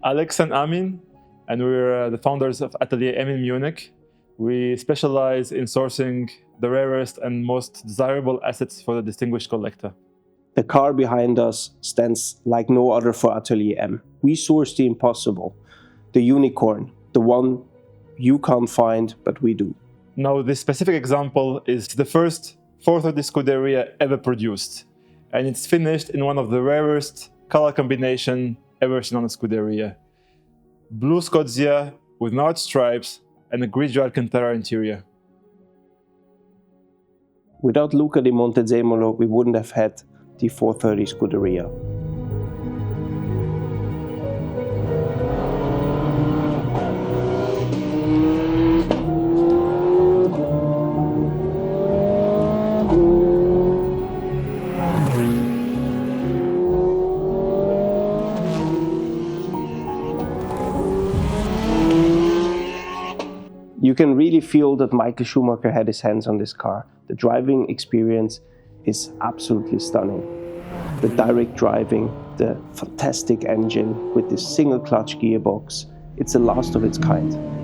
Alex and Amin, and we're the founders of AAtelier M in Munich. We specialize in sourcing the rarest and most desirable assets for the distinguished collector. The car behind us stands like no other for AAtelier M. We source the impossible, the unicorn, the one you can't find, but we do. Now, this specific example is the first 430 Scuderia ever produced, and it's finished in one of the rarest color combination ever seen on a Scuderia. Blue Scuderia with narrow stripes and a grigio Alcantara interior. Without Luca di Montezemolo, we wouldn't have had the 430 Scuderia. You can really feel that Michael Schumacher had his hands on this car. The driving experience is absolutely stunning. The direct driving, the fantastic engine with this single clutch gearbox, it's the last of its kind.